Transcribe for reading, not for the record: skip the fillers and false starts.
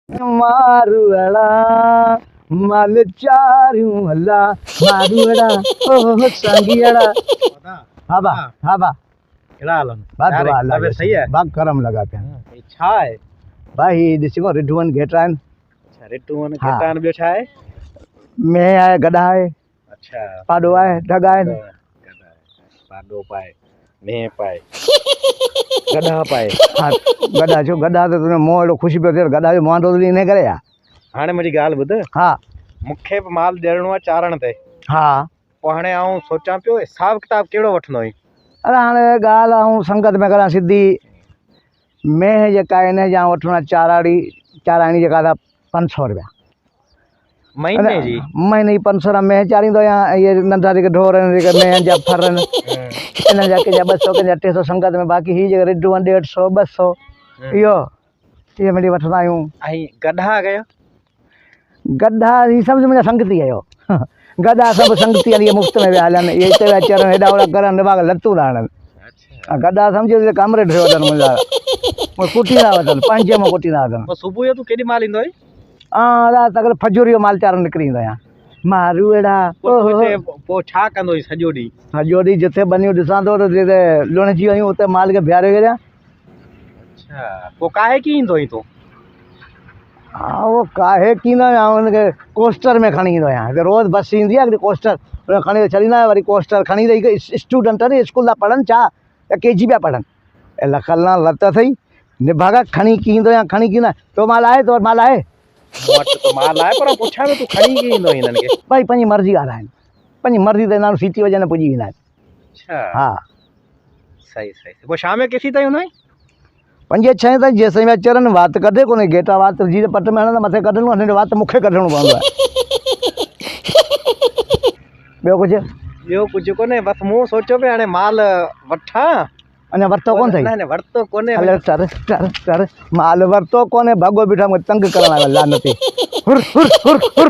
मारुअड़ा माल चारियूं हला मारुअड़ा ओ संगियड़ा। हाँ बा हाँ बा कहिड़ा हाल आहिनि? बात यार, बा तबियत सही आहे? बाग करम लगा पिया हे छा आहे? भाई ॾिसो रिढूअनि घेटा आहिनि अच्छा रिटूअनि हा। घेटा आहिनि, ॿियो छा आहे? मेंह आहे गॾा आहे अच्छा पाॾो आहे ढग आहिनि गधा आहे, पाॾो पाए मेंह पाए गधा पाए। हा गॾा छो गॾा त तुंहिंजो मुंहुं एॾो ख़ुशि पियो थिए गॾा जो मुंहुं थो इन करे आहे। हाणे मुंहिंजी ॻाल्हि ॿुध, हा मूंखे बि माल ॾियणो आहे चारण ते, हा पोइ हाणे आउं सोचां पियो हिसाब किताब कहिड़ो वठंदो आहीं? अरे हाणे ॻाल्हि आऊं संगत में करां सिधी मेंह जेका आहे हिन जा वठणा चाराणी जेका था 500 रुपया महीने जी? महीने जी 500 रुपया मेंह चारींदो आहियां। इहे नंढा जेके ढोर आहिनि जेके मेंह जा फर आहिनि इन्हनि जा कंहिंजा 200 कंहिंजा 300 संगत में, बाक़ी हीअ जेके रिढूं आहिनि 150 200 इहो इहे मिली वठंदा आहियूं। ऐं गधा कयो? गॾा ही सम्झ मुंहिंजा संगती आहियो गॾा सभु संगती हली मुफ़्त में विया हलनि, इहे हिते विया चढ़नि हेॾा होॾा करनि दिमाग़ लतूं था हणनि। अच्छा गॾा सम्झो कमरे ठहियो अथनि मुंहिंजा कुटींदा वठनि 5 में कुटींदा वठनि। पोइ सुबुह जो तूं केॾी महिल ईंदो आहीं? हा राति अगरि फजूरी माल चारण निकिरी ईंदो आहियां मारूअड़ा। पोइ छा कंदो आहीं सॼो ॾींहुं? सॼो ॾींहुं जिथे बनियूं ॾिसां थो त जिते लुणिजी वयूं उते माल खे बीहारे छॾियां। अच्छा पोइ काहे की ईंदो आहीं तूं? हा उहो काहे कींदो आहियां हुनखे कोस्टर में खणी ईंदो आहियां। हिते रोज़ु बस ईंदी आहे हिकिड़ी कोस्टर हुन खणी छॾींदा आहियां। वरी कोस्टर खणी रही स्टूडेंट आहिनि स्कूल था पढ़नि छा या केजी पिया पढ़नि ऐं लखलना लत अथई निभागा खणी कींदो आहियां खणी कींदा। तो माल आहे तो माल आहे? मूं वटि त माल आहे पर पुछां थो तूं खणी कीअं ईंदो आहीं हिननि खे? भाई पंहिंजी मर्ज़ी वारा आहिनि, पंहिंजी मर्ज़ी ते माण्हू सीटी वॼाइण पुॼी वेंदा आहिनि। अच्छा हा सही सही। पोइ शाम जो केसीं ताईं हूंदा आहीं? 5-6 ताईं जेसिताईं पिया चरनि वात कढे कोन्हे गेटा वात जीअं पट में हणंदा मथे कढणो आहे वात मूंखे कढणो पवंदो आहे। ॿियो कुझु? ॿियो कुझु कोन्हे, बसि मूं सोचियो पिया हाणे माल वठां। अञा वरितो कोन अथई? न न वरितो कोन्हे। हले कर माल वरितो कोन्हे भॻो बीठा मूंखे तंग करण आयो लानती हुर हुर हुर हुर।